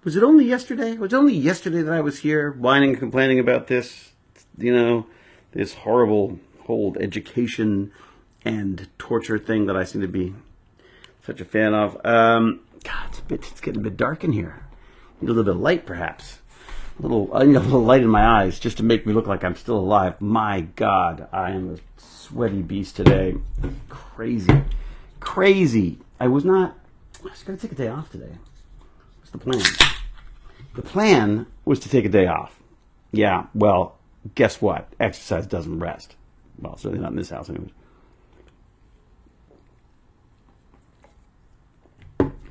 Was it only yesterday? Was it only yesterday that I was here whining and complaining about this, this horrible whole education and torture thing that I seem to be such a fan of? God, it's getting a bit dark in here. Need a little bit of light, perhaps. I need a little light in my eyes just to make me look like I'm still alive. My God, I am a sweaty beast today. Crazy. I was going to take a day off today. What's the plan? The plan was to take a day off. Yeah, well, guess what? Exercise doesn't rest. Well, certainly not in this house anyways.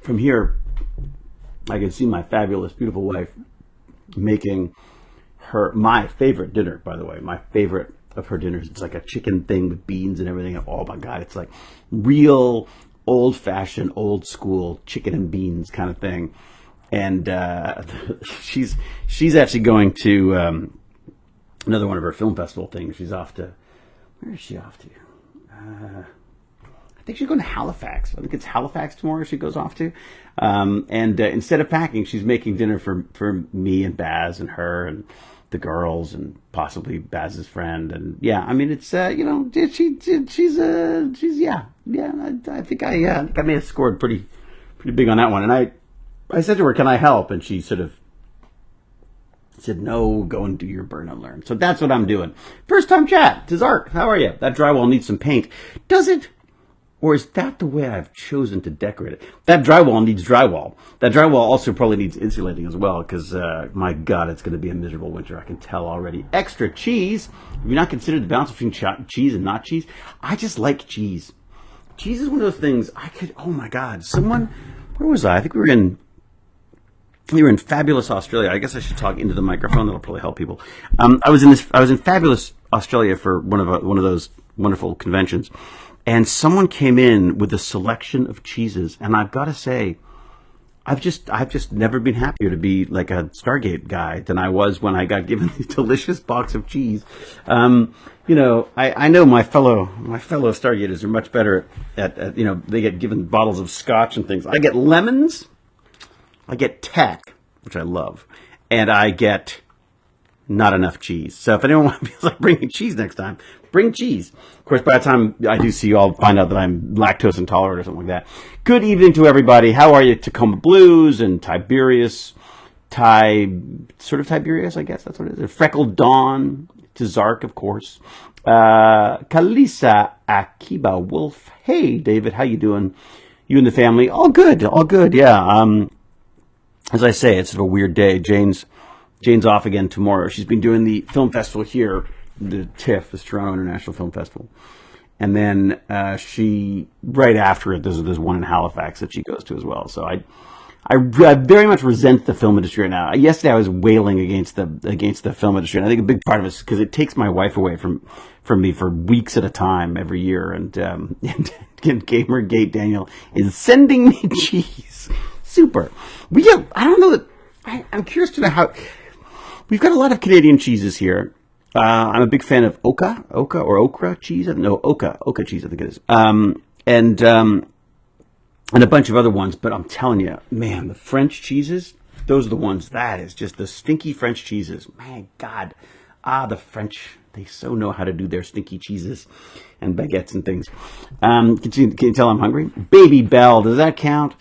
From here, I can see my fabulous, beautiful wife making my favorite dinner, by the way. My favorite of her dinners. It's like a chicken thing with beans and everything. Oh my God, it's like real old-fashioned, old-school chicken and beans kind of thing. And she's actually going to another one of her film festival things. She's off to, where is she off to? I think she's going to Halifax. I think it's Halifax tomorrow she goes off to. And instead of packing, she's making dinner for me and Baz and her and the girls and possibly Baz's friend. And yeah, I mean, it's, she's I think I may have scored pretty big on that one. And I said to her, can I help? And she sort of said, no, go and do your burn and learn. So that's what I'm doing. First time chat. Tizark, how are you? That drywall needs some paint. Does it? Or is that the way I've chosen to decorate it? That drywall needs drywall. That drywall also probably needs insulating as well, because, my God, it's going to be a miserable winter. I can tell already. Extra cheese. Have you not considered the balance between cheese and not cheese? I just like cheese. Cheese is one of those things oh my God. Where was I? I think we were in fabulous Australia. I guess I should talk into the microphone. That'll probably help people. I was in fabulous Australia for one of those wonderful conventions. And someone came in with a selection of cheeses, and I've got to say, I've just never been happier to be like a Stargate guy than I was when I got given this delicious box of cheese. I know my fellow Stargaters are much better at they get given bottles of scotch and things. I get lemons, I get tech, which I love, and I get not enough cheese. So if anyone feels like bringing cheese next time, bring cheese. Of course, by the time I do see you, I'll find out that I'm lactose intolerant or something like that. Good evening to everybody. How are you? Tacoma Blues and Tiberius, Tiberius, I guess that's what it is. Freckled Dawn, Tizark, of course. Kalisa Akiba Wolf. Hey, David, how you doing? You and the family? All good, yeah. As I say, it's sort of a weird day. Jane's off again tomorrow. She's been doing the film festival here, the TIFF, the Toronto International Film Festival. And then she, right after it, there's one in Halifax that she goes to as well. So I very much resent the film industry right now. Yesterday I was wailing against the film industry, and I think a big part of it is because it takes my wife away from me for weeks at a time every year. And Gamergate Daniel is sending me cheese. Super. I don't know that. I'm curious to know how. We've got a lot of Canadian cheeses here. I'm a big fan of Oka or okra cheese. No, Oka cheese, I think it is. And a bunch of other ones. But I'm telling you, man, the French cheeses, those are the ones. That is just the stinky French cheeses. My God, the French, they so know how to do their stinky cheeses and baguettes and things. Can you tell I'm hungry? Baby Bell, does that count?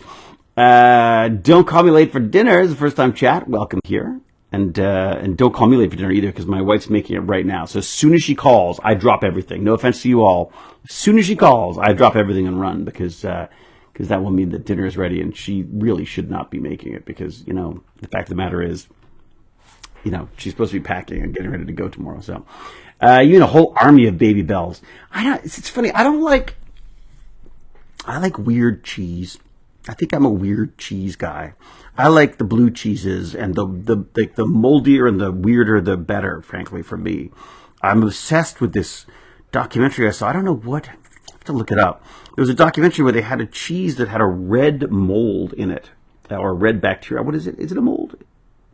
Don't call me late for dinner. It's the first time chat. Welcome here. And don't call me late for dinner either, because my wife's making it right now. So as soon as she calls, I drop everything. No offense to you all. As soon as she calls, I drop everything and run, because that will mean that dinner is ready, and she really should not be making it, because, the fact of the matter is, she's supposed to be packing and getting ready to go tomorrow. So, a whole army of Baby Bells. It's funny. I like weird cheese. I think I'm a weird cheese guy. I like the blue cheeses, and the moldier and the weirder, the better, frankly, for me. I'm obsessed with this documentary I saw. I don't know what. I have to look it up. There was a documentary where they had a cheese that had a red mold in it, or a red bacteria. What is it? Is it a mold?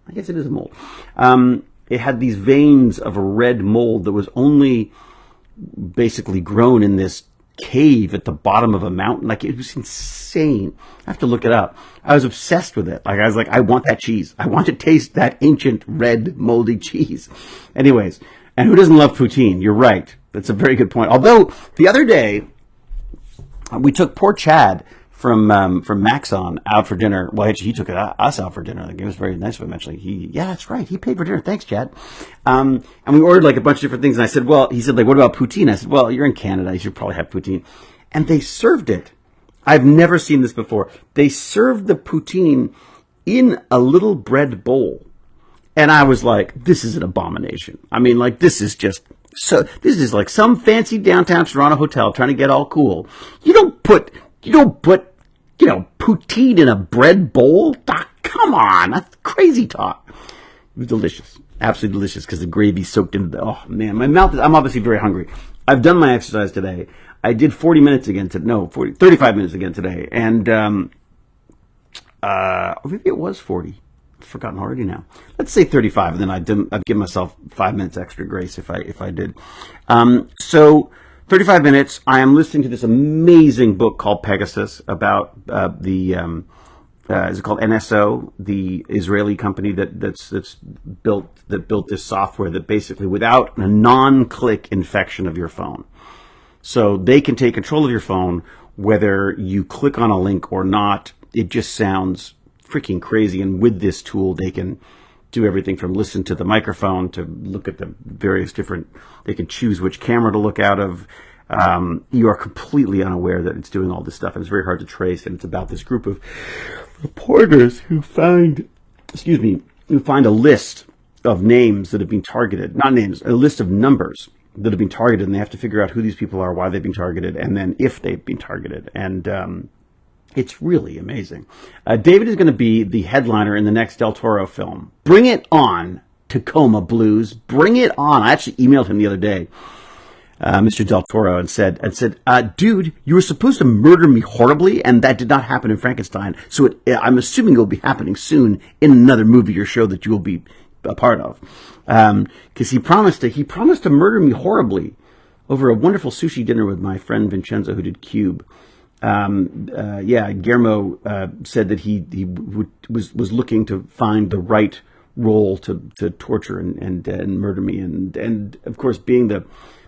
I guess it is a mold. It had these veins of a red mold that was only basically grown in this cave at the bottom of a mountain. Like, it was insane. I have to look it up. I was obsessed with it. Like, I was like, I want that cheese. I want to taste that ancient red moldy cheese. Anyways, and who doesn't love poutine? You're right. That's a very good point. Although the other day we took poor Chad from Maxon out for dinner. Well, actually, he took us out for dinner. Like, it was very nice of him, actually. Yeah, that's right. He paid for dinner. Thanks, Chad. And we ordered like a bunch of different things. And I said, well, he said, like, what about poutine? I said, well, you're in Canada. You should probably have poutine. And they served it. I've never seen this before. They served the poutine in a little bread bowl. And I was like, this is an abomination. I mean, like, this is this is like some fancy downtown Toronto hotel trying to get all cool. You don't put, poutine in a bread bowl? Ah, come on. That's crazy talk. It was delicious. Absolutely delicious because the gravy soaked into oh man, my mouth I'm obviously very hungry. I've done my exercise today. I did 40 minutes again today. No, 35 minutes again today. And, maybe it was 40. I've forgotten already now. Let's say 35, and then I'd give myself 5 minutes extra grace if I did. So 35 minutes. I am listening to this amazing book called Pegasus about is it called NSO, the Israeli company that built this software that basically, without a non-click infection of your phone, so they can take control of your phone whether you click on a link or not. It just sounds freaking crazy. And with this tool, they can do everything from listen to the microphone to look at the various different, they can choose which camera to look out of. You are completely unaware that it's doing all this stuff, and it's very hard to trace. And it's about this group of reporters who find a list of names that have been targeted, not names, a list of numbers that have been targeted, and they have to figure out who these people are, why they've been targeted, and then if they've been targeted. And it's really amazing. David is going to be the headliner in the next Del Toro film. Bring it on, Tacoma Blues. Bring it on. I actually emailed him the other day, Mr. Del Toro, and said, dude, you were supposed to murder me horribly, and that did not happen in Frankenstein. So I'm assuming it will be happening soon in another movie or show that you will be a part of. Because he promised to murder me horribly over a wonderful sushi dinner with my friend Vincenzo, who did Cube. Guillermo said that he was looking to find the right role to torture and murder me, and of course, being the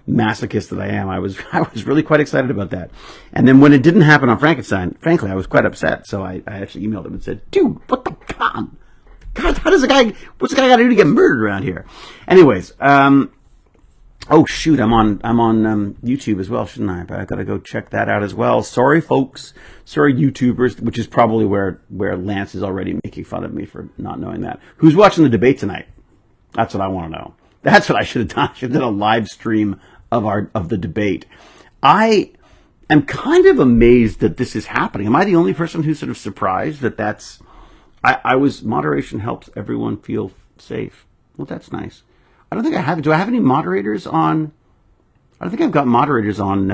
masochist that I am, I was really quite excited about that. And then when it didn't happen on Frankenstein, frankly, I was quite upset. So I actually emailed him and said, dude, what the God, what's the guy got to do to get murdered around here? Anyways, oh shoot, I'm on YouTube as well, shouldn't I? But I gotta go check that out as well. Sorry, folks. Sorry, YouTubers, which is probably where Lance is already making fun of me for not knowing that. Who's watching the debate tonight? That's what I want to know. That's what I should have done. I should have done a live stream of the debate. I am kind of amazed that this is happening. Am I the only person who's sort of surprised that that's? Moderation helps everyone feel safe. Well, that's nice. I don't think I have. Do I have any moderators on? I don't think I've got moderators on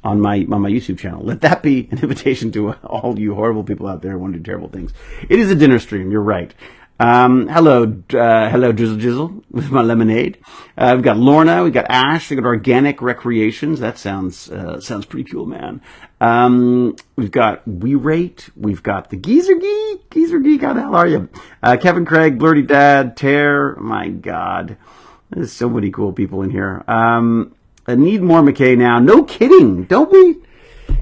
my YouTube channel. Let that be an invitation to all you horrible people out there who want to do terrible things. It is a dinner stream. You're right. Hello, Drizzle Jizzle with my lemonade. We've got Lorna, we've got Ash, we've got Organic Recreations. That sounds pretty cool, man. We've got We Rate, we've got the Geezer Geek, how the hell are you? Kevin Craig, Blurty Dad, Tear, my God. There's so many cool people in here. I need more McKay now. No kidding, don't we?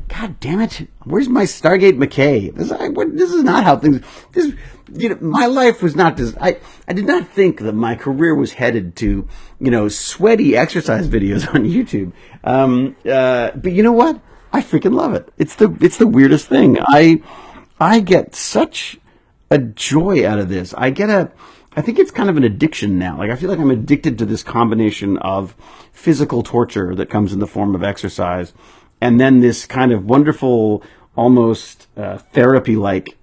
God damn it. Where's my Stargate McKay? This is not how things... my life was not... I did not think that my career was headed to, sweaty exercise videos on YouTube. But you know what? I freaking love it. It's the weirdest thing. I get such a joy out of this. I think it's kind of an addiction now. Like, I feel like I'm addicted to this combination of physical torture that comes in the form of exercise, and then this kind of wonderful, almost therapy-like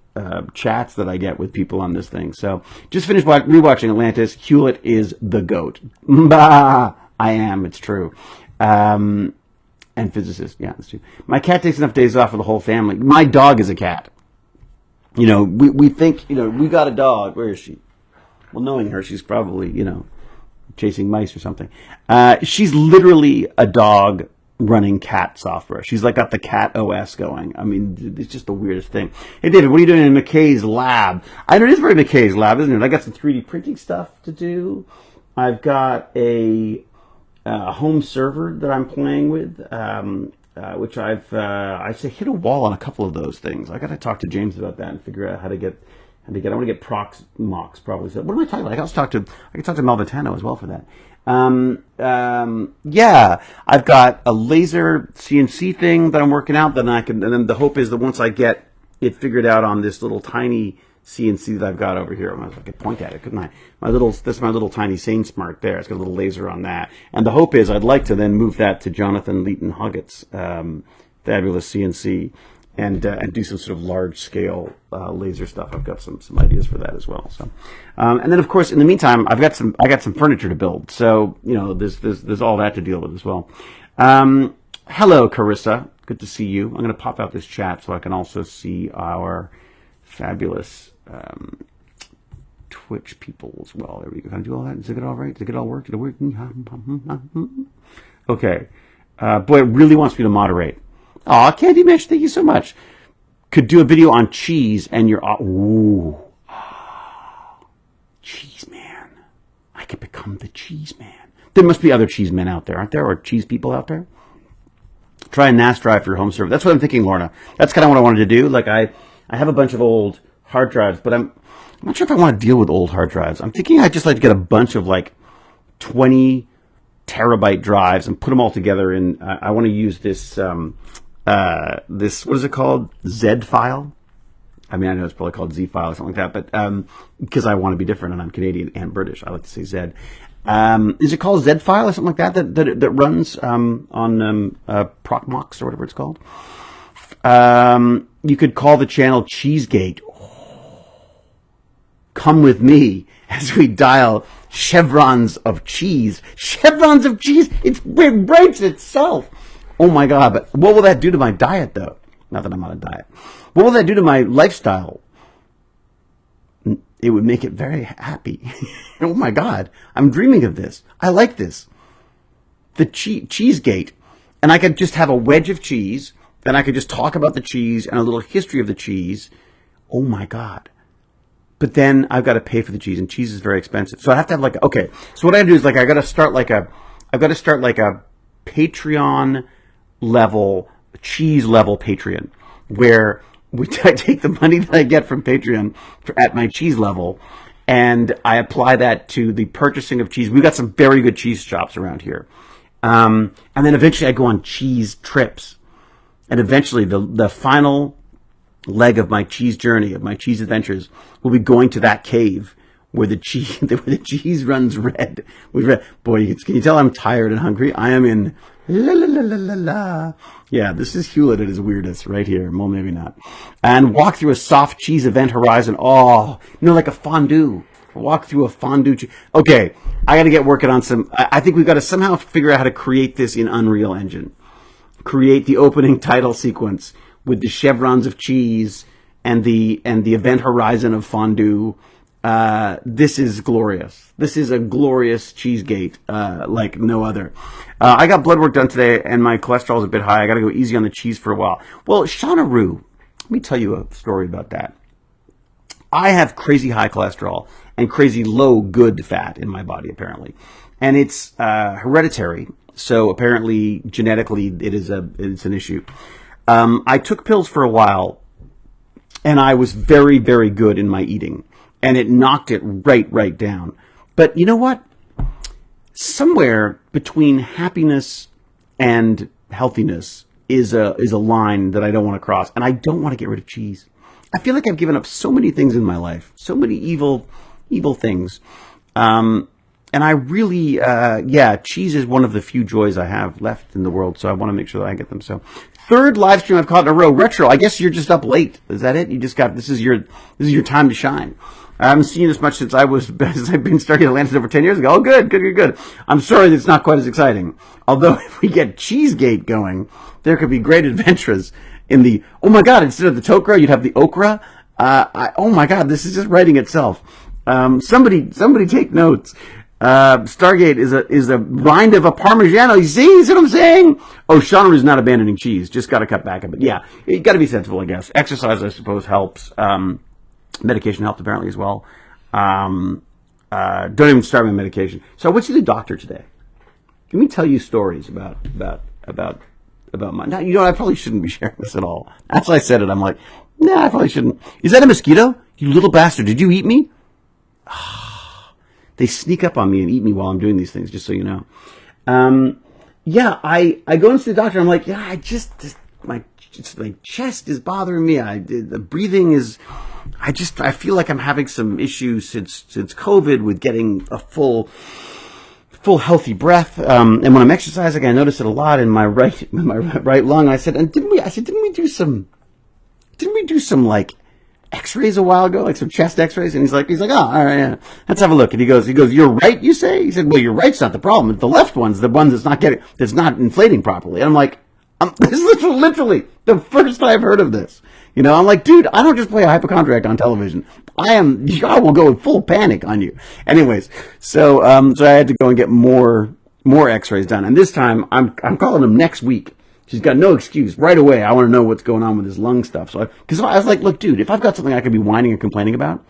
chats that I get with people on this thing. So, just finished rewatching Atlantis. Hewlett is the GOAT. Bah! I am. It's true. And physicist. Yeah, that's true. My cat takes enough days off for the whole family. My dog is a cat. We think, we got a dog. Where is she? Well, knowing her, she's probably, chasing mice or something. She's literally a dog running cat software. She's like got the cat OS going. I mean, it's just the weirdest thing. Hey, David, what are you doing in McKay's lab? I know it is very McKay's lab, isn't it? I got some 3D printing stuff to do. I've got a home server that I'm playing with, which I hit a wall on a couple of those things. I got to talk to James about that and figure out how to get. I want to get prox mocks probably. So what am I talking about? I can talk to Malvitano as well for that. Yeah, I've got a laser CNC thing that I'm working out. And then the hope is that once I get it figured out on this little tiny CNC that I've got over here, I could point at it, couldn't I? That's my little tiny Sane Smart there. It's got a little laser on that. And the hope is I'd like to then move that to Jonathan Leighton Hoggett's fabulous CNC and do some sort of large scale laser stuff. I've got some ideas for that as well. So, and then of course in the meantime I got some furniture to build. So there's all that to deal with as well. Hello Carissa, good to see you. I'm going to pop out this chat so I can also see our fabulous Twitch people as well. There we go. Can I do all that? Did it get all right? Did it all work? Did it work? Okay. Boy, it really wants me to moderate. Aw, Candy Mesh, thank you so much. Could do a video on cheese and your... Ooh. Cheese man. I could become the cheese man. There must be other cheese men out there, aren't there? Or cheese people out there? Try a NAS drive for your home server. That's what I'm thinking, Lorna. That's kind of what I wanted to do. Like, I have a bunch of old hard drives, but I'm not sure if I want to deal with old hard drives. I'm thinking I'd just like to get a bunch of, like, 20 terabyte drives and put them all together in... I want to use this... this, what is it called? Z file? I mean, I know it's probably called Z file or something like that, but because I want to be different and I'm Canadian and British, I like to say Z. Is it called Z file or something like that that runs on Procmox or whatever it's called? You could call the channel Cheesegate. Come with me as we dial chevrons of cheese. Chevrons of cheese! It breaks itself! Oh my God, but what will that do to my diet though? Not that I'm on a diet. What will that do to my lifestyle? It would make it very happy. Oh my God, I'm dreaming of this. I like this. The Cheesegate. And I could just have a wedge of cheese, then I could just talk about the cheese and a little history of the cheese. Oh my God. But then I've got to pay for the cheese, and cheese is very expensive. So I have to have okay, so what I do is I've got to start like a Patreon level, cheese level Patreon, where I take the money that I get from Patreon at my cheese level, and I apply that to the purchasing of cheese. We've got some very good cheese shops around here. And then eventually I go on cheese trips. And eventually the final leg of my cheese journey, of my cheese adventures, will be going to that cave where the cheese runs red. Boy, can you tell I'm tired and hungry? I am in la la la la la la. Yeah, this is Hewlett at his weirdest right here. Well, maybe not. And walk through a soft cheese event horizon. Oh, like a fondue. Walk through a fondue. Okay, I got to get working on some. I think we've got to somehow figure out how to create this in Unreal Engine. Create the opening title sequence with the chevrons of cheese and the event horizon of fondue. This is glorious. This is a glorious Cheesegate, like no other. I got blood work done today, and my cholesterol is a bit high. I got to go easy on the cheese for a while. Well, Shauna Rue, let me tell you a story about that. I have crazy high cholesterol and crazy low good fat in my body, apparently. And it's hereditary, so apparently genetically it's an issue. I took pills for a while, and I was very, very good in my eating. And it knocked it right down. But you know what? Somewhere between happiness and healthiness is a line that I don't want to cross. And I don't want to get rid of cheese. I feel like I've given up so many things in my life. So many evil things. And I really, cheese is one of the few joys I have left in the world. So I want to make sure that I get them. So third live stream I've caught in a row. Retro, I guess you're just up late. Is that it? You just got, this is your time to shine. I haven't seen as much since I've been starting Atlantis over 10 years ago. Oh, good. I'm sorry that it's not quite as exciting. Although if we get Cheesegate going, there could be great adventures in the, oh my God, instead of the tokra, you'd have the okra. Oh my God, this is just writing itself. Somebody take notes. Stargate is a rind of a Parmigiano. You see what I'm saying? Oh, Sean is not abandoning cheese. Just got to cut back a bit. Yeah, you got to be sensible, I guess. Exercise, I suppose, helps. Medication helps apparently as well. Don't even start with medication. So I went to the doctor today. Let me tell you stories about my. Now, you know, I probably shouldn't be sharing this at all. As I said it, I'm like, nah, I probably shouldn't. Is that a mosquito? You little bastard! Did you eat me? They sneak up on me and eat me while I'm doing these things, just so you know. Yeah, I go into the doctor. I'm like, yeah, my chest is bothering me. The breathing is. I feel like I'm having some issues since COVID with getting a full healthy breath. And when I'm exercising, I notice it a lot in my right lung. I said, didn't we do some like X-rays a while ago, like some chest X-rays? And he's like, oh, all right, yeah, let's have a look. And he goes, your right, you say? He said, well, your right's not the problem. The left one's the one that's not inflating properly. And I'm like, this is literally the first I've heard of this. You know, I'm like, dude, I don't just play a hypochondriac on television. I will go in full panic on you. Anyways, so I had to go and get more X-rays done. And this time I'm calling him next week. She's got no excuse. Right away, I want to know what's going on with his lung stuff. So, because I was like, look, dude, if I've got something I could be whining and complaining about,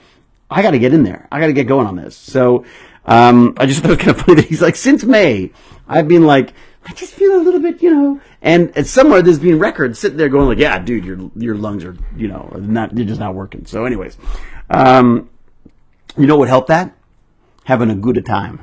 I got to get in there. I got to get going on this. So, I just thought it was kind of funny that he's like, since May, I've been like, I just feel a little bit, you know, and somewhere there's been records sitting there going like, yeah, dude, your lungs are, you know, they're just not working. So, anyways, you know what would help that? Having a good time.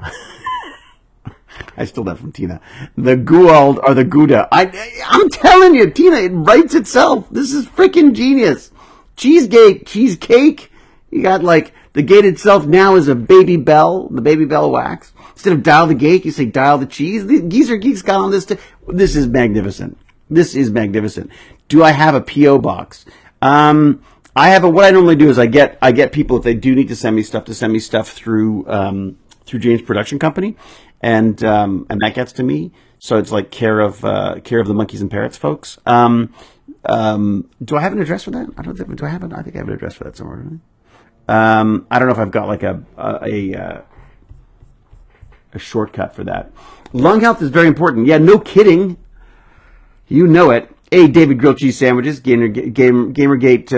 I stole that from Tina. The Gould or the Gouda. I'm telling you, Tina, it writes itself. This is freaking genius. Cheesecake. You got like the gate itself now is a baby bell, the baby bell wax. Instead of dial the gate, you say dial the cheese. The Geezer Geeks got on this. This is magnificent. This is magnificent. Do I have a P.O. box? I have what I normally do is I get people, if they do need to send me stuff through James Production Company. And that gets to me. So it's like care of the Monkeys and Parrots folks. Do I have an address for that? I don't think, do I have I think I have an address for that somewhere. I don't know if I've got like a shortcut for that. Lung health is very important. Yeah, no kidding. You know it. A David Grilled Cheese Sandwiches, Gamergate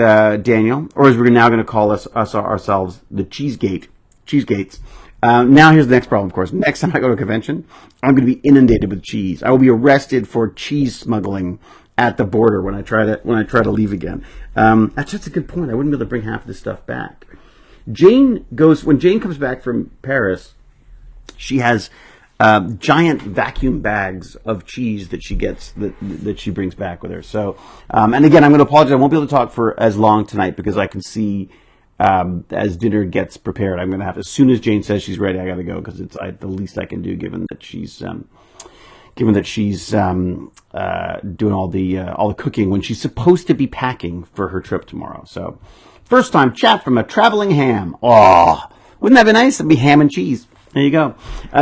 Daniel, or as we're now going to call ourselves, the Cheesegates. Now here's the next problem, of course. Next time I go to a convention, I'm going to be inundated with cheese. I will be arrested for cheese smuggling at the border when I try to leave again. That's just a good point. I wouldn't be able to bring half of this stuff back. When Jane comes back from Paris, she has giant vacuum bags of cheese that she gets that she brings back with her. So, and again, I'm going to apologize. I won't be able to talk for as long tonight because I can see as dinner gets prepared, I'm going to have, as soon as Jane says she's ready, I got to go because it's the least I can do given that she's doing all the cooking when she's supposed to be packing for her trip tomorrow. So, first time chat from a traveling ham. Oh, wouldn't that be nice? It'd be ham and cheese. There you go.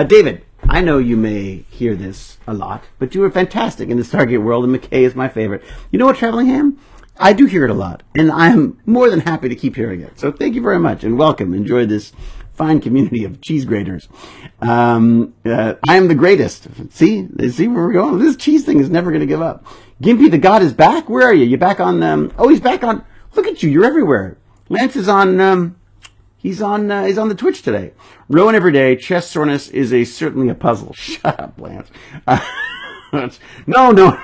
David, I know you may hear this a lot, but you are fantastic in the Stargate world, and McKay is my favorite. You know what, traveling ham? I do hear it a lot, and I'm more than happy to keep hearing it. So thank you very much, and welcome. Enjoy this fine community of cheese graters. I am the greatest. See where we're going? This cheese thing is never going to give up. Gimpy the God is back? Where are you? You back on... he's back on... Look at you. You're everywhere. Lance is on... He's on the Twitch today. Rowan every day. Chest soreness is certainly a puzzle. Shut up, Lance. No.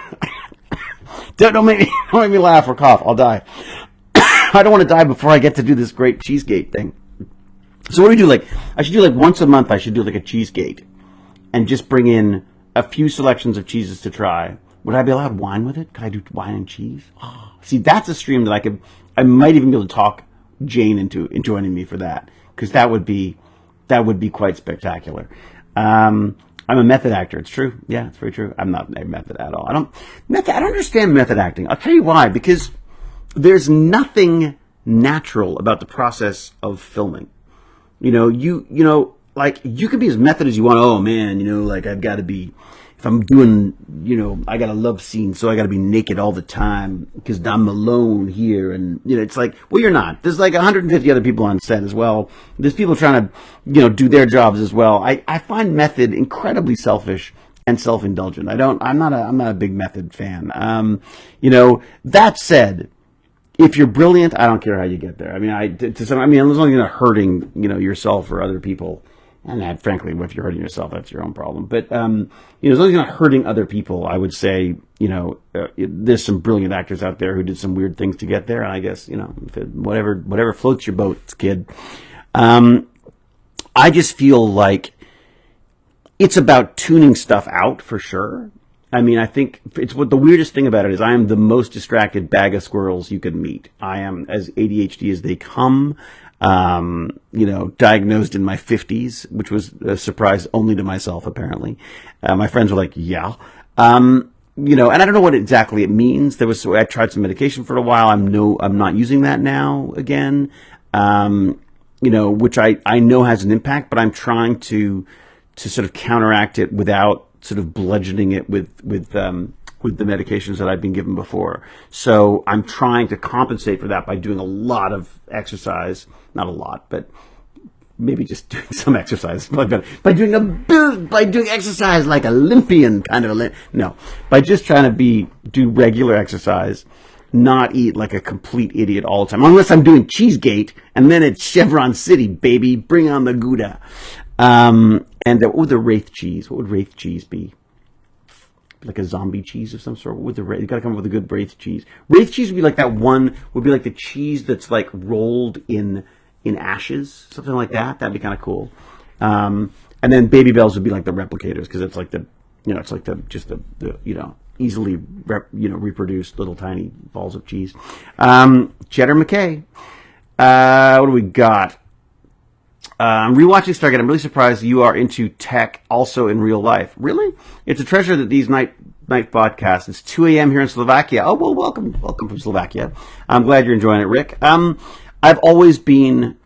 Don't make me laugh or cough. I'll die. I don't want to die before I get to do this great cheesegate thing. So what do we do? I should do once a month. I should do a cheesegate, and just bring in a few selections of cheeses to try. Would I be allowed wine with it? Could I do wine and cheese? Oh, see, that's a stream that I might even be able to talk Jane into joining me for that, because that would be quite spectacular. I'm a method actor. It's true. Yeah, it's very true. I'm not a method at all. I don't understand method acting. I'll tell you why. Because there's nothing natural about the process of filming. You can be as method as you want. Oh man, I've got to be if I'm doing, I got a love scene, so I got to be naked all the time because I'm alone here. And, it's like, well, you're not. There's like 150 other people on set as well. There's people trying to, do their jobs as well. I find method incredibly selfish and self-indulgent. I'm not a big method fan. That said, if you're brilliant, I don't care how you get there. I mean, as long as you're not hurting, yourself or other people. And that, frankly, if you're hurting yourself, that's your own problem. But, as long as you're not hurting other people, I would say, there's some brilliant actors out there who did some weird things to get there. And I guess, whatever floats your boat, kid. I just feel like it's about tuning stuff out for sure. I mean, I think it's what the weirdest thing about it is I am the most distracted bag of squirrels you could meet. I am as ADHD as they come. Diagnosed in my 50s, which was a surprise only to myself, apparently. My friends were like, yeah. And I don't know what exactly it means. I tried some medication for a while. I'm not using that now again. Which I know has an impact, but I'm trying to sort of counteract it without sort of bludgeoning it with the medications that I've been given before. So I'm trying to compensate for that by doing a lot of exercise. Not a lot, but maybe just doing some exercise. By doing exercise like Olympian kind of by just trying to do regular exercise, not eat like a complete idiot all the time. Unless I'm doing Cheesegate, and then it's Chevron City, baby. Bring on the Gouda. What would the Wraith cheese? What would Wraith cheese be? Like a zombie cheese of some sort? What would you got to come up with a good Wraith cheese. Wraith cheese would be like that one, would be like the cheese that's like rolled in ashes, something like that. That'd be kind of cool. And then Baby Bells would be like the replicators, because it's like the easily reproduced little tiny balls of cheese. Cheddar McKay. What do we got? I'm rewatching Stargate. I'm really surprised you are into tech also in real life. Really? It's a treasure that these night podcasts. It's 2 a.m. here in Slovakia. Oh, well, welcome from Slovakia. I'm glad you're enjoying it, Rick. I've always been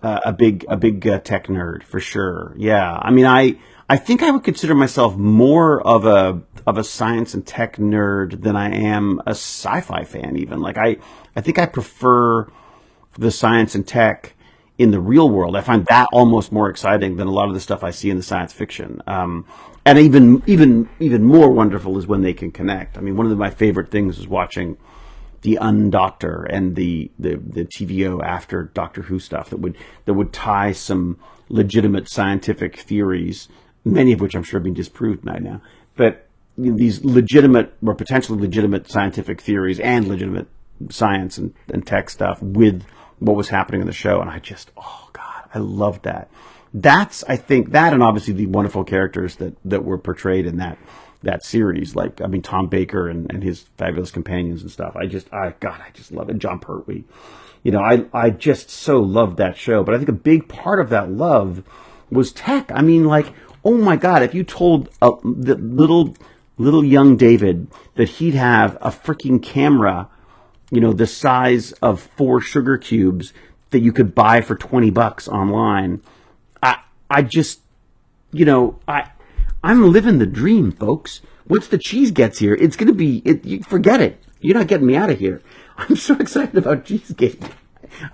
a big tech nerd for sure. Yeah. I mean, I think I would consider myself more of a science and tech nerd than I am a sci-fi fan even. Like I think I prefer the science and tech in the real world. I find that almost more exciting than a lot of the stuff I see in the science fiction. And even more wonderful is when they can connect. I mean, one of my favorite things is watching the Undoctor and the TVO after Doctor Who stuff that would tie some legitimate scientific theories, many of which I'm sure have been disproved by now, but these legitimate or potentially legitimate scientific theories and legitimate science and tech stuff with what was happening in the show. And I loved that. I think that, and obviously the wonderful characters that were portrayed in that series, like, I mean, Tom Baker and his fabulous companions and stuff. I just love it. John Pertwee. I just so loved that show. But I think a big part of that love was tech. I mean, like, oh my God, if you told the little young David that he'd have a freaking camera, the size of 4 sugar cubes that you could buy for $20 online, I'm living the dream, folks. Once the cheese gets here, it's going to be, forget it. You're not getting me out of here. I'm so excited about Cheesegate.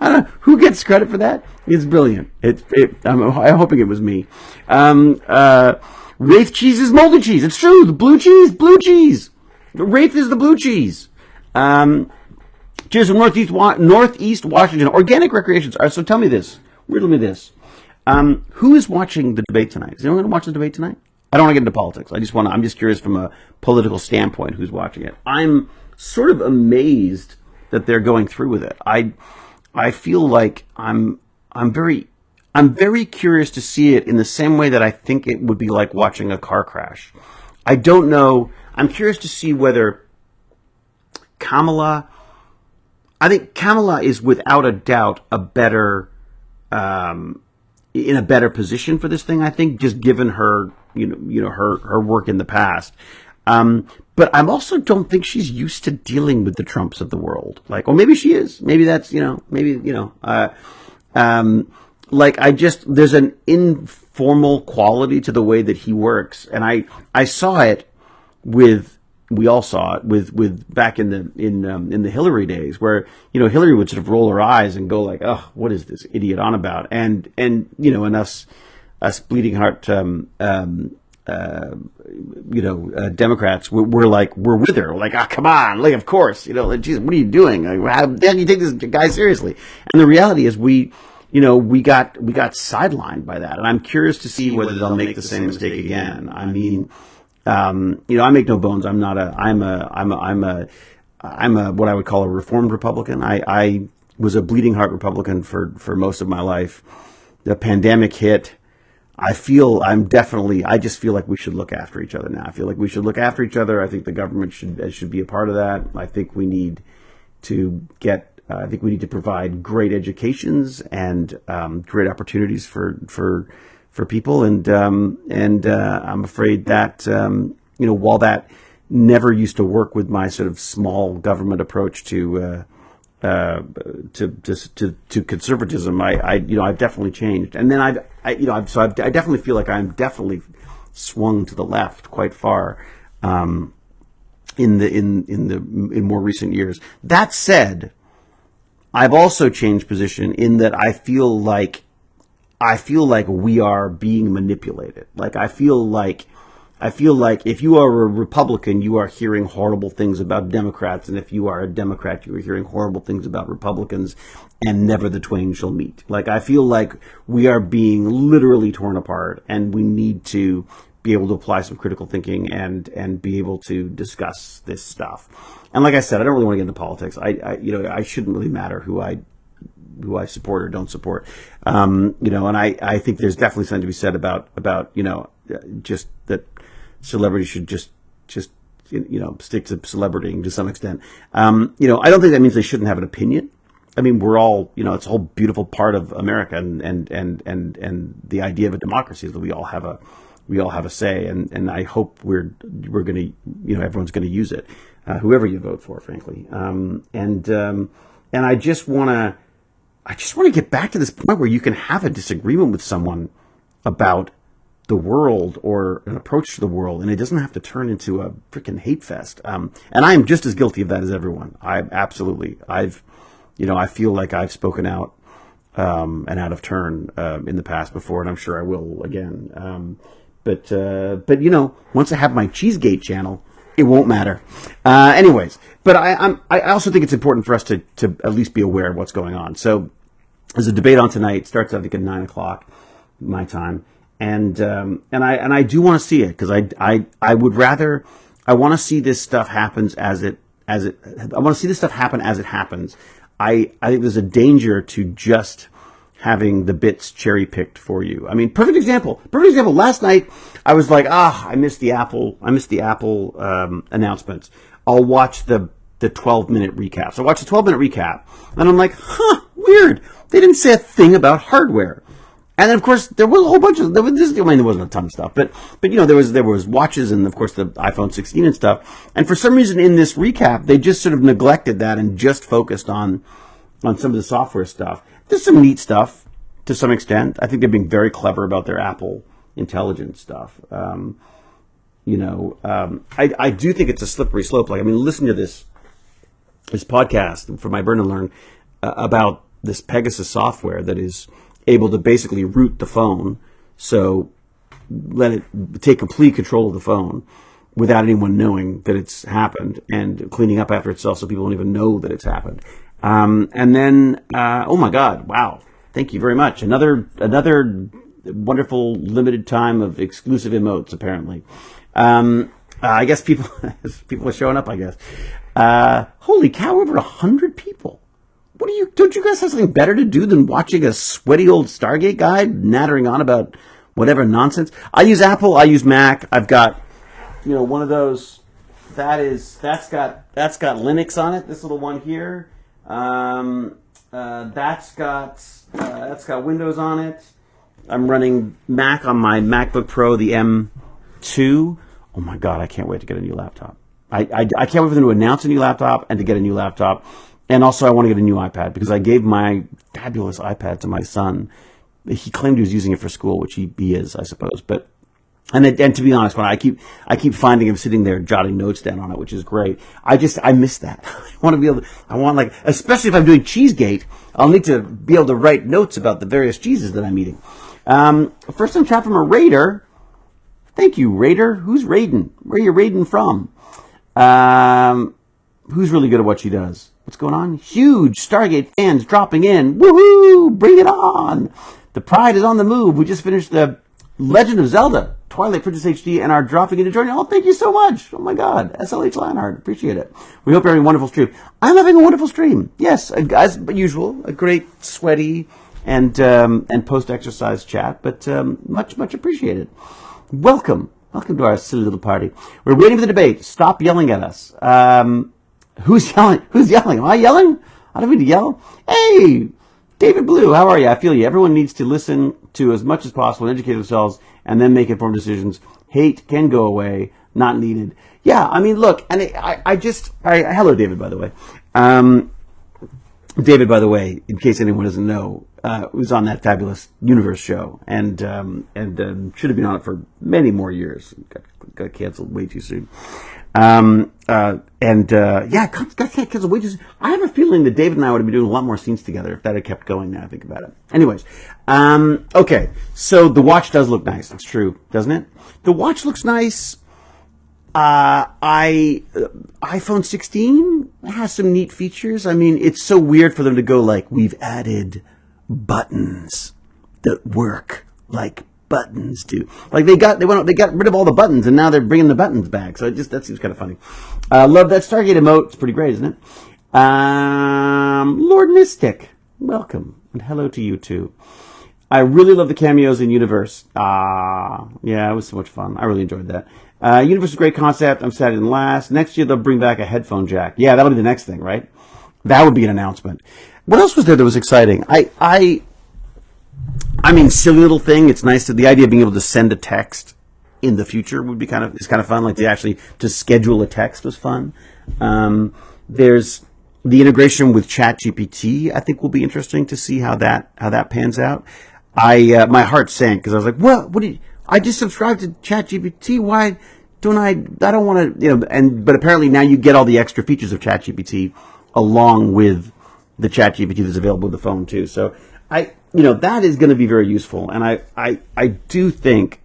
I don't know who gets credit for that. It's brilliant. I'm hoping it was me. Wraith cheese is moldy cheese. It's true. The blue cheese. Wraith is the blue cheese. Cheers from Northeast Washington. Organic recreations. All right, so tell me this. Riddle me this. Who is watching the debate tonight? Is anyone going to watch the debate tonight? I don't want to get into politics. I'm just curious from a political standpoint who's watching it. I'm sort of amazed that they're going through with it. I feel like I'm very curious to see it in the same way that I think it would be like watching a car crash. I don't know. I'm curious to see whether I think Kamala is without a doubt in a better position for this thing. I think, just given her, her work in the past. But I also don't think she's used to dealing with the Trumps of the world. Like, or maybe she is. Maybe that's, there's an informal quality to the way that he works, and I saw it we all saw it with back in the Hillary days, where Hillary would sort of roll her eyes and go like, oh, what is this idiot on about? And and us bleeding heart Democrats, we're with her, like, ah, come on, like, of course, geez, what are you doing? Like, how the hell do you take this guy seriously? And the reality is we got sidelined by that, and I'm curious to see whether they'll make the same mistake again. I mean, I make no bones. I'm a what I would call a reformed Republican. I was a bleeding heart Republican for most of my life. The pandemic hit. I just feel like we should look after each other now. I feel like we should look after each other. I think the government should be a part of that. I think we need to provide great educations and great opportunities for people. And I'm afraid that while that never used to work with my sort of small government approach to conservatism, I've definitely changed. And then I definitely feel like I'm definitely swung to the left quite far in more recent years. That said, I've also changed position in that I feel like we are being manipulated. Like I feel like if you are a Republican, you are hearing horrible things about Democrats, and if you are a Democrat, you are hearing horrible things about Republicans, and never the twain shall meet. Like I feel like we are being literally torn apart, and we need to be able to apply some critical thinking and be able to discuss this stuff. And like I said, I don't really want to get into politics. I shouldn't really matter who I support or don't support. And I think there's definitely something to be said about just that celebrity should just stick to celebritying to some extent. I don't think that means they shouldn't have an opinion. I mean, we're all, it's a whole beautiful part of America, and the idea of a democracy is that we all have a say, and I hope we're going to, everyone's going to use it, whoever you vote for, frankly. And I just want to get back to this point where you can have a disagreement with someone about the world or an approach to the world, and it doesn't have to turn into a freaking hate fest. And I am just as guilty of that as everyone. I feel like I've spoken out and out of turn in the past before, and I'm sure I will again. But once I have my Cheesegate channel, it won't matter. Anyways, but I also think it's important for us to at least be aware of what's going on. So there's a debate on tonight. It starts, I think, at 9:00 my time. And I do want to see it, because I want to see this stuff happen as it happens. I think there's a danger to just having the bits cherry picked for you. I mean, perfect example. Last night I was like, I missed the Apple announcements. I'll watch the 12-minute recap. So I watched the 12-minute recap, and I'm like, weird. They didn't say a thing about hardware. And then, of course, there was a whole bunch of, there wasn't a ton of stuff, but there was watches and, of course, the iPhone 16 and stuff. And for some reason in this recap, they just sort of neglected that and just focused on some of the software stuff. There's some neat stuff to some extent. I think they're being very clever about their Apple Intelligence stuff. I do think it's a slippery slope. Like, I mean, listen to this podcast for my Burn&Learn about this Pegasus software that is able to basically root the phone, so let it take complete control of the phone without anyone knowing that it's happened, and cleaning up after itself so people don't even know that it's happened. And then, oh my God, wow, thank you very much. Another wonderful limited time of exclusive emotes, apparently. I guess people are showing up, I guess. Holy cow, over 100 people. Don't you guys have something better to do than watching a sweaty old Stargate guy nattering on about whatever nonsense? I use Apple, I use Mac. I've got, one of those that's got Linux on it. This little one here. That's got Windows on it. I'm running Mac on my MacBook Pro, the M2. Oh my God, I can't wait to get a new laptop. I can't wait for them to announce a new laptop and to get a new laptop. And also, I want to get a new iPad, because I gave my fabulous iPad to my son he claimed he was using it for school, which he is, I suppose. But and to be honest, when I keep finding him sitting there jotting notes down on it, which is great. I miss that. Especially if I'm doing Cheesegate, I'll need to be able to write notes about the various cheeses that I'm eating. First time chat from a Raider. Thank you, Raider. Who's raiding? Where are you raiding from? Who's really good at what she does? What's going on? Huge Stargate fans dropping in. Woohoo! Bring it on! The Pride is on the move. We just finished the Legend of Zelda, Twilight Princess HD, and are dropping into joining. Oh, thank you so much. Oh my God. SLH Lionheart. Appreciate it. We hope you're having a wonderful stream. I'm having a wonderful stream. Yes, as usual, a great sweaty and post-exercise chat, but much appreciated. Welcome to our silly little party. We're waiting for the debate. Stop yelling at us. Who's yelling? Am I yelling? I don't mean to yell. Hey, David Blue, how are you? I feel you. Everyone needs to listen to as much as possible and educate themselves and then make informed decisions. Hate can go away. Not needed. Yeah, I mean, look, and hello, David, by the way. David, by the way, in case anyone doesn't know, was on that fabulous Universe show and should have been on it for many more years. Got canceled way too soon. Got canceled way too soon. I have a feeling that David and I would have been doing a lot more scenes together if that had kept going. Now I think about it. Anyways, okay. So the watch does look nice. It's true, doesn't it? The watch looks nice. iPhone 16 has some neat features. I mean, it's so weird for them to go like, we've added buttons that work like buttons do. Like they got rid of all the buttons and now they're bringing the buttons back. So that seems kind of funny. Love that Stargate emote. It's pretty great, isn't it? Lord Mystic, welcome and hello to you too. I really love the cameos in Universe. Yeah, it was so much fun. I really enjoyed that. Universe is a great concept. I'm sad it didn't last. Next year they'll bring back a headphone jack. Yeah, that'll be the next thing, right? That would be an announcement. What else was there that was exciting? I mean, silly little thing. It's nice the idea of being able to send a text in the future would be kind of fun. Like to schedule a text was fun. There's the integration with ChatGPT. I think will be interesting to see how that pans out. My heart sank because I was like, what did I just subscribed to ChatGPT? Why don't I don't want to, but apparently now you get all the extra features of ChatGPT along with the ChatGPT that's available with the phone too. So that is going to be very useful. And I do think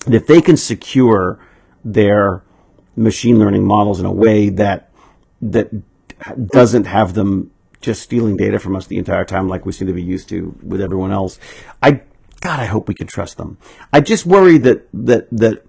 that if they can secure their machine learning models in a way that doesn't have them just stealing data from us the entire time like we seem to be used to with everyone else, I hope we can trust them. I just worry that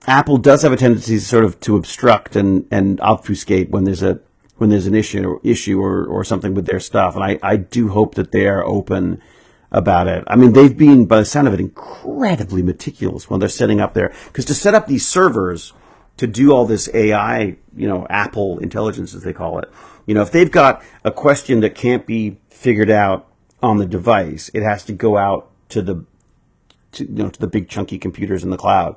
Apple does have a tendency sort of to obstruct and obfuscate when there's an issue or something with their stuff. And I do hope that they are open about it. I mean, they've been, by the sound of it, incredibly meticulous when they're setting up because to set up these servers to do all this AI, Apple intelligence as they call it, if they've got a question that can't be figured out on the device, it has to go out to the big chunky computers in the cloud.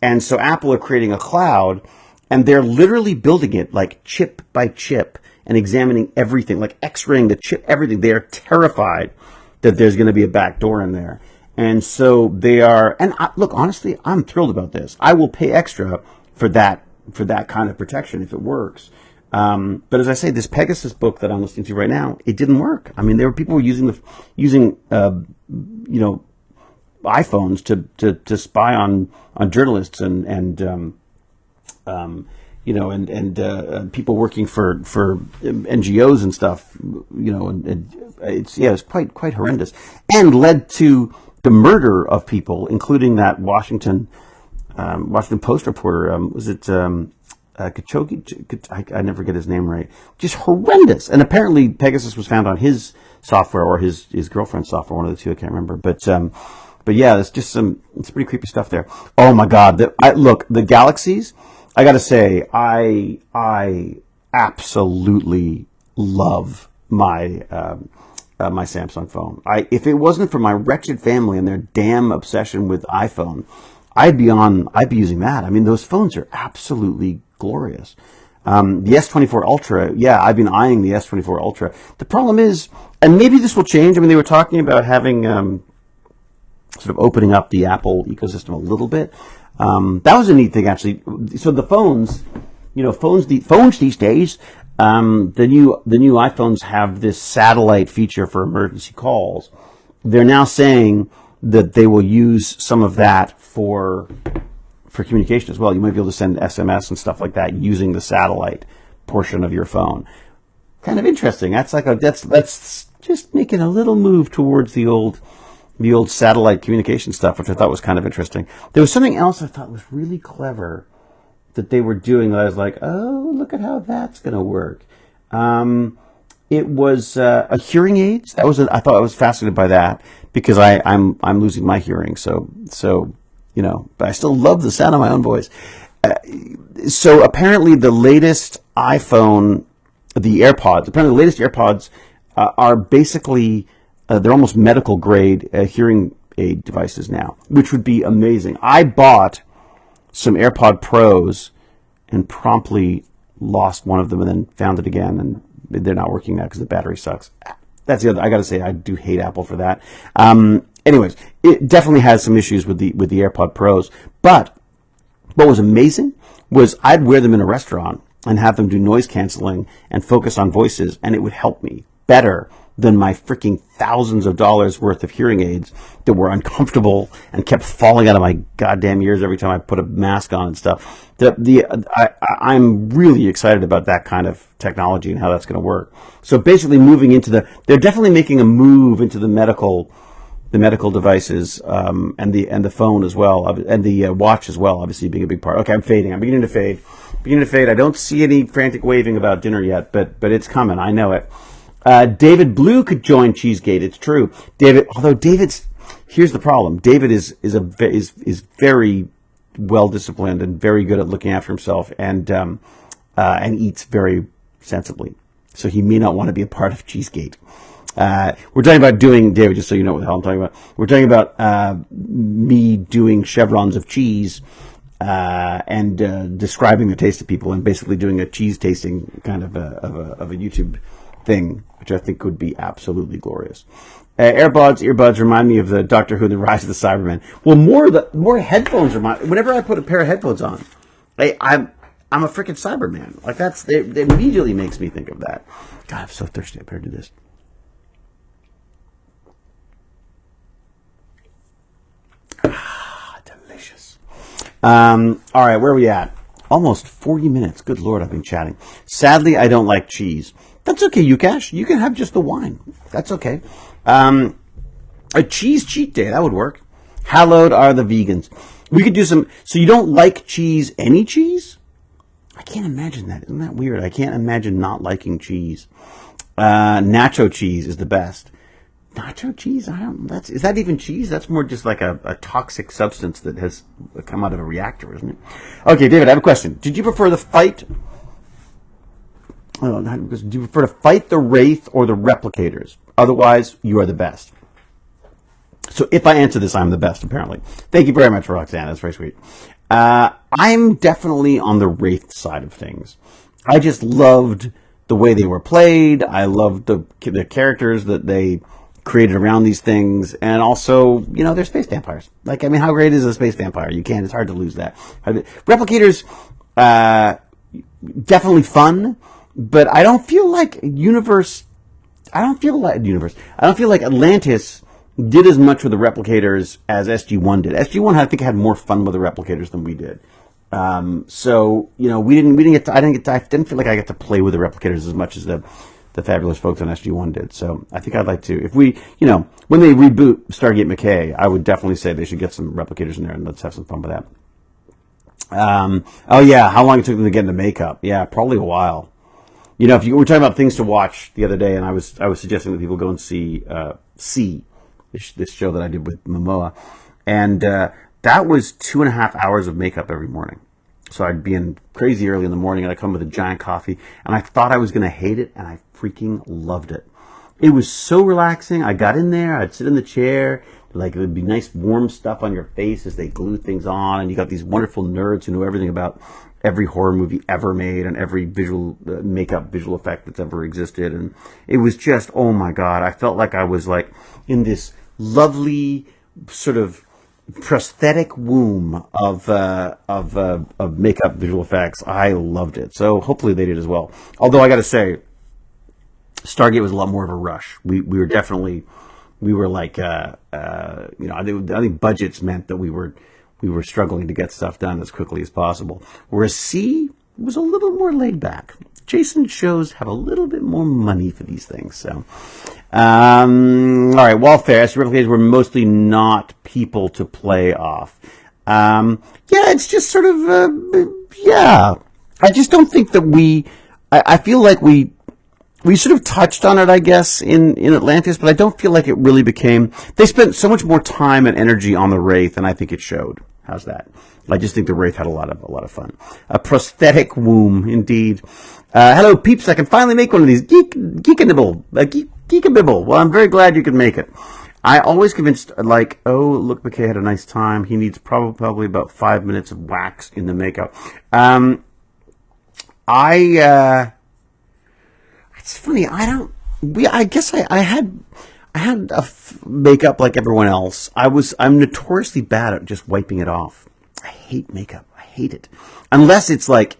And so Apple are creating a cloud and they're literally building it like chip by chip and examining everything, like x-raying the chip, everything. They are terrified that there's going to be a back door in there. And so they are, and look, honestly, I'm thrilled about this. I will pay extra for that kind of protection if it works. But as I say, this Pegasus book that I'm listening to right now, it didn't work. I mean, there were people who were using iPhones to spy on journalists and people working for NGOs and stuff, and it's quite horrendous, and led to the murder of people, including that Washington Post reporter. Was it Khashoggi? I never get his name right. Just horrendous. And apparently Pegasus was found on his software or his girlfriend's software, one of the two. I can't remember, but yeah, it's just it's pretty creepy stuff there. Oh my God! The galaxies. I got to say, I absolutely love my my Samsung phone. If it wasn't for my wretched family and their damn obsession with iPhone, I'd be using that. I mean, those phones are absolutely glorious. The S24 Ultra, yeah, I've been eyeing the S24 Ultra. The problem is, and maybe this will change. I mean, they were talking about having sort of opening up the Apple ecosystem a little bit. That was a neat thing, actually. So the phones, phones these days, the new iPhones have this satellite feature for emergency calls. They're now saying that they will use some of that for communication as well. You might be able to send SMS and stuff like that using the satellite portion of your phone. Kind of interesting. That's just making a little move towards the old satellite communication stuff, which I thought was kind of interesting. There was something else I thought was really clever that they were doing that I was like, oh, look at how that's going to work. It was a hearing aids. I thought I was fascinated by that because I'm losing my hearing. So but I still love the sound of my own voice. So apparently the latest iPhone, the latest AirPods are basically they're almost medical grade hearing aid devices now, which would be amazing. I bought some AirPod Pros and promptly lost one of them and then found it again, and they're not working now because the battery sucks. That's the other. I got to say, I do hate Apple for that. Anyways, it definitely has some issues with the AirPod Pros. But what was amazing was I'd wear them in a restaurant and have them do noise canceling and focus on voices, and it would help me better than my freaking thousands of dollars worth of hearing aids that were uncomfortable and kept falling out of my goddamn ears every time I put a mask on and stuff. I'm really excited about that kind of technology and how that's going to work. So basically moving into they're definitely making a move into the medical devices, and the phone as well, and the watch as well, obviously being a big part. Okay, I'm fading. I'm beginning to fade. I don't see any frantic waving about dinner yet, but it's coming. I know it. David Blue could join Cheesegate. It's true, David. Although here's the problem. David is very well disciplined and very good at looking after himself, and eats very sensibly. So he may not want to be a part of Cheesegate. We're talking about doing, David, just so you know what the hell I'm talking about. We're talking about me doing chevrons of cheese and describing the taste to people, and basically doing a cheese tasting kind of a YouTube thing, which I think would be absolutely glorious. Earbuds remind me of the Doctor Who and the Rise of the Cybermen. Well, more headphones remind. Whenever I put a pair of headphones on, I'm a freaking Cyberman. Like it immediately makes me think of that. God, I'm so thirsty. I better do this. Delicious. All right, where are we at? Almost 40 minutes. Good Lord, I've been chatting. Sadly, I don't like cheese. That's okay, Yukash. You can have just the wine. That's okay. A cheese cheat day, that would work. Hallowed are the vegans. We could do some. So you don't like cheese, any cheese? I can't imagine that. Isn't that weird? I can't imagine not liking cheese. Nacho cheese is the best. Nacho cheese? Is that even cheese? That's more just like a toxic substance that has come out of a reactor, isn't it? Okay, David, I have a question. Did you prefer the fight? Do you prefer to fight the Wraith or the Replicators? Otherwise, you are the best. So if I answer this, I'm the best, apparently. Thank you very much, Roxanne. That's very sweet. I'm definitely on the Wraith side of things. I just loved the way they were played. I loved the characters that they created around these things. And also, they're space vampires. How great is a space vampire? It's hard to lose that. Replicators, definitely fun. But I don't feel like I don't feel like Atlantis did as much with the replicators as SG-1 did. SG-1, I think, had more fun with the replicators than we did. So we didn't get to. I didn't feel like I got to play with the replicators as much as the fabulous folks on SG-1 did. So I think I'd like to. If we, when they reboot Stargate McKay, I would definitely say they should get some replicators in there and let's have some fun with that. Oh yeah, how long it took them to get into makeup? Yeah, probably a while. If you were talking about things to watch the other day, and I was suggesting that people go and see this show that I did with Momoa, and that was 2.5 hours of makeup every morning. So I'd be in crazy early in the morning, and I'd come with a giant coffee, and I thought I was going to hate it, and I freaking loved it. It was so relaxing. I got in there, I'd sit in the chair, it would be nice warm stuff on your face as they glue things on, and you got these wonderful nerds who know everything about every horror movie ever made and every visual makeup visual effect that's ever existed. And it was just, oh my God, I felt like I was like in this lovely sort of prosthetic womb of makeup visual effects. I loved it. So hopefully they did as well. Although I got to say, Stargate was a lot more of a rush. We were definitely, we were like, I think budgets meant that we were struggling to get stuff done as quickly as possible. Whereas C was a little more laid back. Jason shows have a little bit more money for these things. So, all right, Welfare. As replicators were mostly not people to play off. Yeah, it's just sort of, yeah. I just don't think that I feel like we sort of touched on it, I guess, in Atlantis, but I don't feel like it really became. They spent so much more time and energy on the Wraith, and I think it showed. How's that? I just think the Wraith had a lot of fun. A prosthetic womb, indeed. Hello, peeps! I can finally make one of these geek-a-nibble. Geek-a-bibble. Well, I'm very glad you could make it. I always convinced, like, oh, look, McKay had a nice time. He needs probably about 5 minutes of wax in the makeup. It's funny. I guess I had makeup like everyone else. I'm notoriously bad at just wiping it off. I hate makeup. I hate it. Unless it's like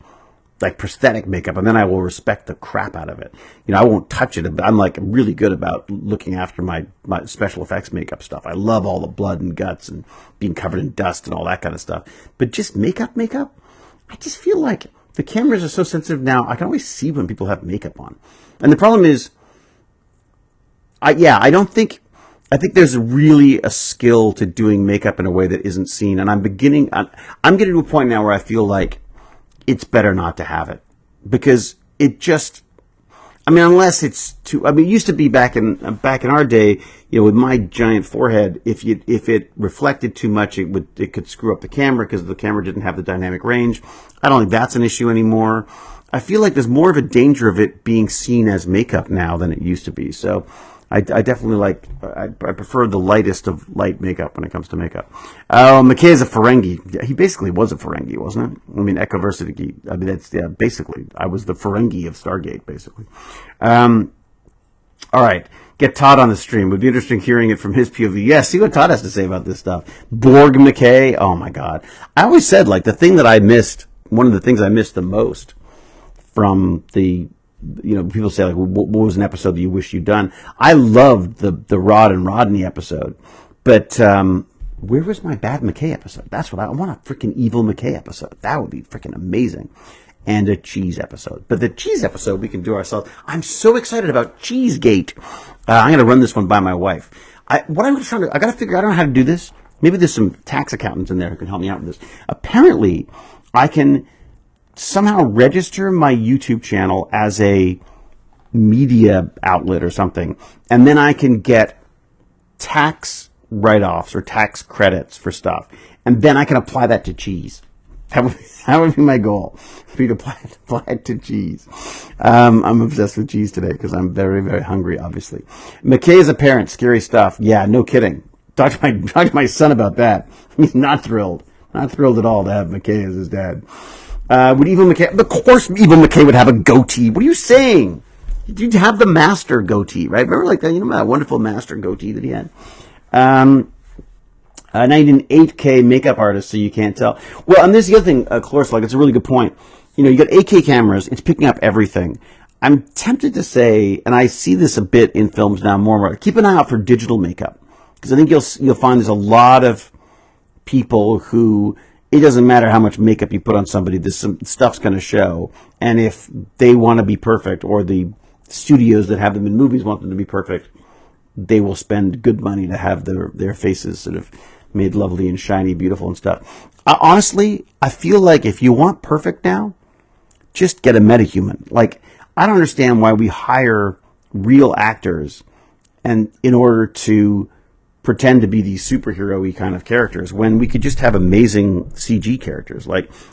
prosthetic makeup, and then I will respect the crap out of it. I won't touch it. I'm like really good about looking after my special effects makeup stuff. I love all the blood and guts and being covered in dust and all that kind of stuff. But just makeup, I just feel like the cameras are so sensitive now. I can always see when people have makeup on. And the problem is, I think there's really a skill to doing makeup in a way that isn't seen. And I'm getting to a point now where I feel like it's better not to have it, because it just, unless it's too, it used to be back in our day, with my giant forehead, if it reflected too much, it could screw up the camera because the camera didn't have the dynamic range. I don't think that's an issue anymore. I feel like there's more of a danger of it being seen as makeup now than it used to be. So I definitely I prefer the lightest of light makeup when it comes to makeup. McKay is a Ferengi. He basically was a Ferengi, wasn't it? Ecoversity. Basically, I was the Ferengi of Stargate, basically. All right. Get Todd on the stream. It would be interesting hearing it from his POV. Yeah, see what Todd has to say about this stuff. Borg McKay. Oh, my God. I always said, the thing that I missed, one of the things I missed the most from the, people say, what was an episode that you wish you'd done? I loved the Rod and Rodney episode, but where was my bad McKay episode? That's what I want, a freaking evil McKay episode. That would be freaking amazing. And a cheese episode. But the cheese episode we can do ourselves. I'm so excited about Cheesegate. I'm going to run this one by my wife. I got to figure, I don't know how to do this. Maybe there's some tax accountants in there who can help me out with this. Apparently, I can somehow register my YouTube channel as a media outlet or something, and then I can get tax write-offs or tax credits for stuff, and then I can apply that to cheese. That would be my goal, for you to apply it to cheese. I'm obsessed with cheese today because I'm very, very hungry, obviously. McKay is a parent. Scary stuff. Yeah, no kidding. Talk to my son about that. He's not thrilled. Not thrilled at all to have McKay as his dad. Would Evil McKay? Of course, Evil McKay would have a goatee. What are you saying? You'd have the master goatee, right? Remember, that wonderful master goatee that he had. Now you need an 8K makeup artist, so you can't tell. Well, and there's the other thing, Cloris, it's a really good point. You got 8K cameras; it's picking up everything. I'm tempted to say, and I see this a bit in films now more and more. Keep an eye out for digital makeup, because I think you'll find there's a lot of people who, it doesn't matter how much makeup you put on somebody, some stuff's going to show. And if they want to be perfect, or the studios that have them in movies want them to be perfect, they will spend good money to have their faces sort of made lovely and shiny, beautiful and stuff. Honestly, I feel like if you want perfect now, just get a metahuman. I don't understand why we hire real actors and in order to pretend to be these superhero-y kind of characters when we could just have amazing CG characters.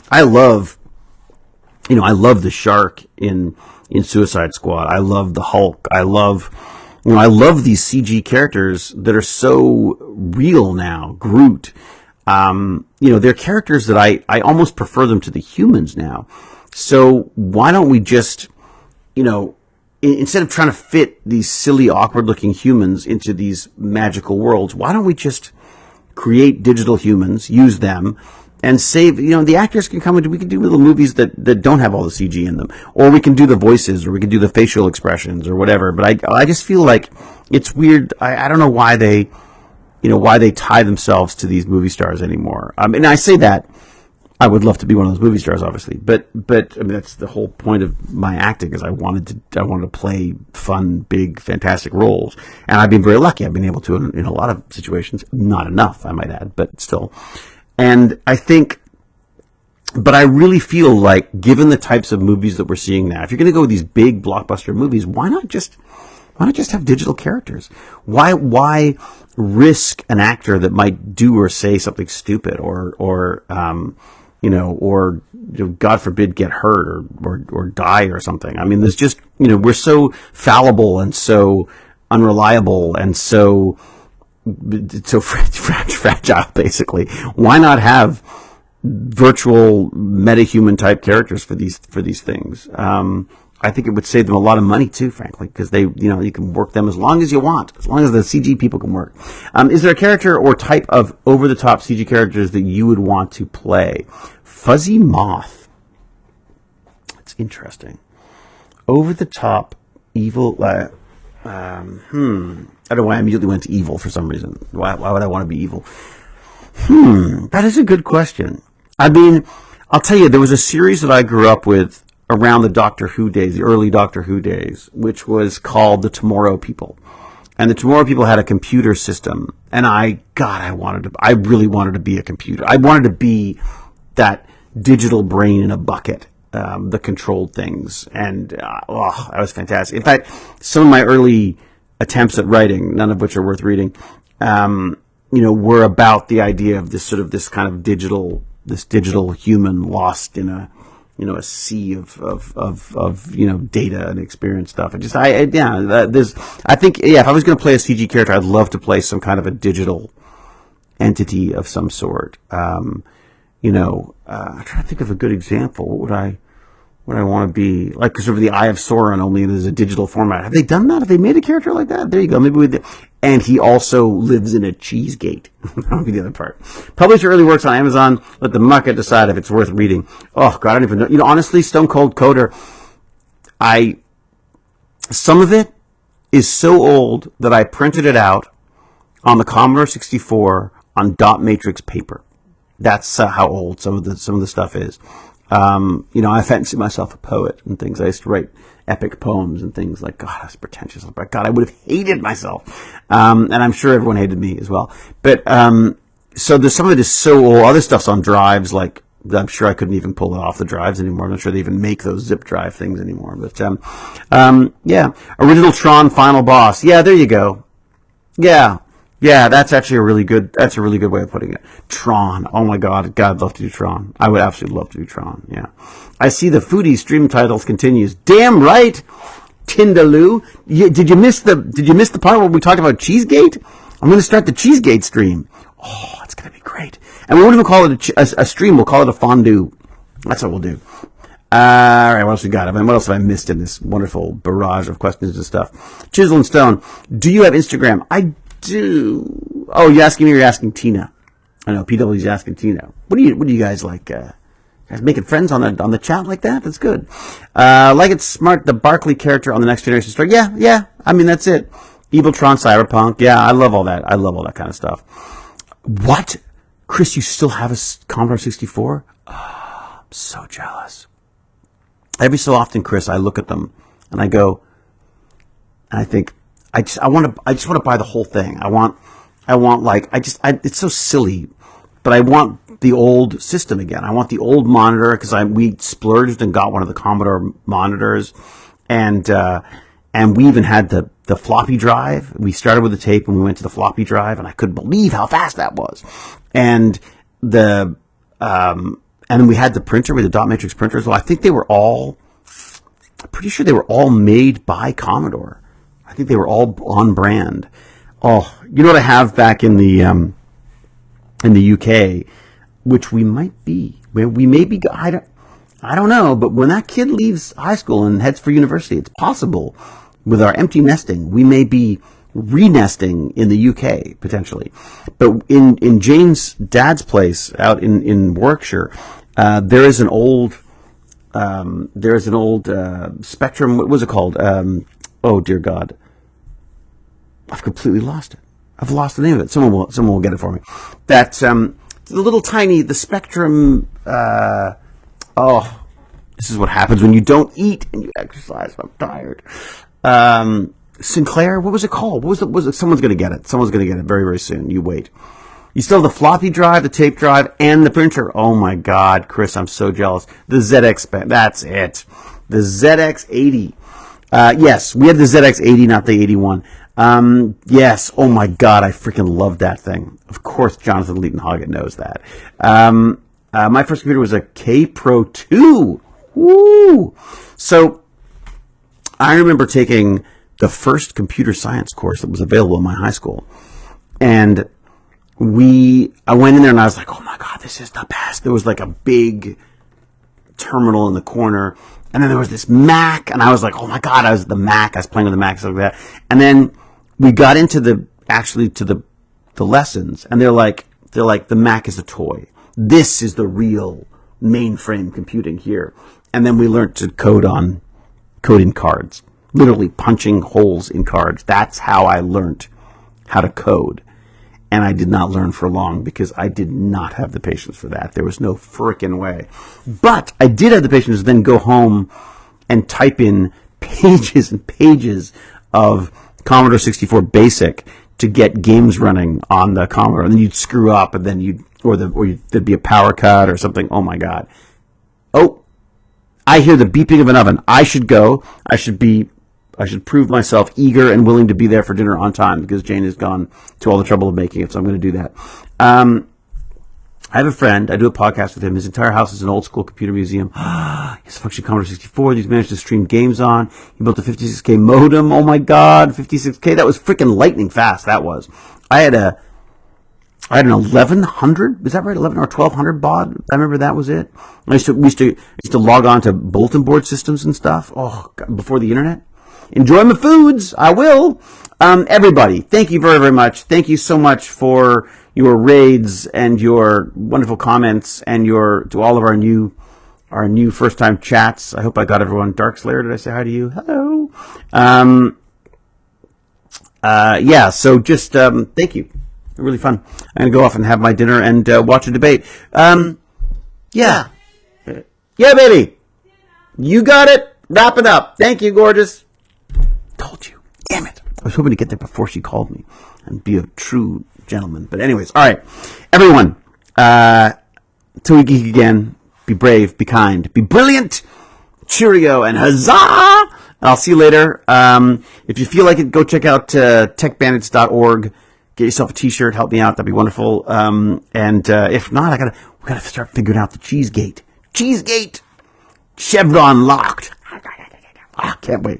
I love the shark in Suicide Squad. I love the Hulk. I love these CG characters that are so real now. Groot. They're characters that I almost prefer them to the humans now. So why don't we just, instead of trying to fit these silly, awkward-looking humans into these magical worlds, why don't we just create digital humans, use them, and save, the actors can come and we can do little movies that don't have all the CG in them. Or we can do the voices, or we can do the facial expressions, or whatever. But I just feel like it's weird. I don't know why they tie themselves to these movie stars anymore. And I say that, I would love to be one of those movie stars, obviously, but I mean that's the whole point of my acting is I wanted to play fun, big, fantastic roles, and I've been very lucky. I've been able to in a lot of situations, not enough, I might add, but still. And I think, but I really feel like, given the types of movies that we're seeing now, if you're going to go with these big blockbuster movies, why not just have digital characters? Why risk an actor that might do or say something stupid or God forbid, get hurt or die or something? I mean, there's just, we're so fallible and so unreliable and so fragile, basically. Why not have virtual metahuman type characters for these things? I think it would save them a lot of money too, frankly, because you can work them as long as you want, as long as the CG people can work. Is there a character or type of over-the-top CG characters that you would want to play? Fuzzy Moth. It's interesting. Over-the-top evil. I don't know why I immediately went to evil for some reason. Why would I want to be evil? That is a good question. I mean, I'll tell you, there was a series that I grew up with around the Doctor Who days, the early Doctor Who days, which was called the Tomorrow People. And the Tomorrow People had a computer system, and I really wanted to be a computer. I wanted to be that digital brain in a bucket that controlled things. And that was fantastic. In fact, some of my early attempts at writing, none of which are worth reading, were about the idea of this kind of digital human lost in a sea of data and experience stuff. If I was going to play a CG character, I'd love to play some kind of a digital entity of some sort. I'm trying to think of a good example. What would I want to be? Like sort of the Eye of Sauron, only there's a digital format. Have they done that? Have they made a character like that? There you go. Maybe and he also lives in a cheese gate. That would be the other part. Publish your early works on Amazon. Let the market decide if it's worth reading. Oh, God, I don't even know. Honestly, Stone Cold Coder, some of it is so old that I printed it out on the Commodore 64 on dot matrix paper. That's how old some of the stuff is. I fancy myself a poet and things. I used to write epic poems and things like, God, that's pretentious. But God, I would have hated myself. And I'm sure everyone hated me as well. But, so there's some of it is so old. Other stuff's on drives, like, I'm sure I couldn't even pull it off the drives anymore. I'm not sure they even make those zip drive things anymore. But, original Tron final boss. Yeah, there you go. Yeah, that's actually a really good way of putting it. Tron. Oh my God, I'd love to do Tron. I would absolutely love to do Tron. Yeah. I see the foodie stream titles continues. Damn right, Tindaloo. Did you miss the part where we talked about Cheesegate? I'm going to start the Cheesegate stream. Oh, it's going to be great. And we won't even call it a stream. We'll call it a fondue. That's what we'll do. All right, what else we got? What else have I missed in this wonderful barrage of questions and stuff? Chisel and Stone. Do you have Instagram? I do. Oh, you asking me or you're asking Tina? I know PW's asking Tina. What do you guys like? Guys making friends on the chat like that? That's good. Like it's smart. The Barkley character on the Next Generation Story. Yeah. I mean that's it. Eviltron, Cyberpunk. Yeah, I love all that. I love all that kind of stuff. What, Chris? You still have a Commodore 64? Oh, I'm so jealous. Every so often, Chris, I look at them and I go, and I think. I just want to buy the whole thing. It's so silly, but I want the old system again. I want the old monitor because we splurged and got one of the Commodore monitors, and we even had the floppy drive. We started with the tape and we went to the floppy drive, and I couldn't believe how fast that was. And then we had the printer with the dot matrix printer as well. I think I'm pretty sure they were all made by Commodore. I think they were all on brand. Oh, you know what I have back in the in the UK, which we might be. We may be. I don't know. But when that kid leaves high school and heads for university, it's possible with our empty nesting, we may be re-nesting in the UK potentially. But in Jane's dad's place out in Warwickshire, there is an old Spectrum. What was it called? Oh dear God, I've completely lost it. I've lost the name of it. Someone will get it for me. That's the little tiny Spectrum. This is what happens when you don't eat and you exercise. I'm tired. Sinclair, what was it called? What was it? Someone's going to get it. Someone's going to get it very, very soon. You wait. You still have the floppy drive, the tape drive, and the printer. Oh my God, Chris, I'm so jealous. The ZX, that's it. The ZX80. Yes, we had the ZX80, not the 81. Yes, oh my God, I freaking love that thing. Of course, Jonathan Leighton Hoggett knows that. My first computer was a K Pro 2. Woo! So, I remember taking the first computer science course that was available in my high school. And I went in there and I was like, oh my God, this is the best. There was like a big terminal in the corner. And then there was this Mac. And I was like, oh my God, I was playing with the Mac, stuff like that. And then we got into the lessons. And they're like, the Mac is a toy. This is the real mainframe computing here. And then we learned to coding cards. Literally punching holes in cards. That's how I learned how to code. And I did not learn for long because I did not have the patience for that. There was no frickin' way. But I did have the patience to then go home and type in pages and pages of Commodore 64 BASIC to get games running on the Commodore. And then you'd screw up and then there'd be a power cut or something. Oh my God. Oh, I hear the beeping of an oven. I should go. I should prove myself eager and willing to be there for dinner on time because Jane has gone to all the trouble of making it, so I'm going to do that. I have a friend. I do a podcast with him. His entire house is an old school computer museum. He has a functioning Commodore 64 that he's managed to stream games on. He built a 56K modem. Oh my God, 56K. That was freaking lightning fast, that was. I had an 1100, is that right? 11 or 1200 baud. I remember that was it. We used to log on to bulletin board systems and stuff. Oh, God, before the internet. Enjoy my foods. I will. Everybody, thank you very, very much. Thank you so much for your raids and your wonderful comments and to all of our new first time chats. I hope I got everyone. Dark Slayer, did I say hi to you? Hello. Yeah. So just thank you. Really fun. I'm gonna go off and have my dinner and watch a debate. Yeah, baby. You got it. Wrap it up. Thank you, gorgeous. Told you. Damn it. I was hoping to get there before she called me and be a true gentleman. But anyways, all right. Everyone, till we geek again, be brave, be kind, be brilliant, cheerio, and huzzah! I'll see you later. If you feel like it, go check out techbandits.org. Get yourself a t-shirt. Help me out. That'd be wonderful. If not, we gotta start figuring out the Cheesegate. Cheesegate! Chevron locked. Can't wait.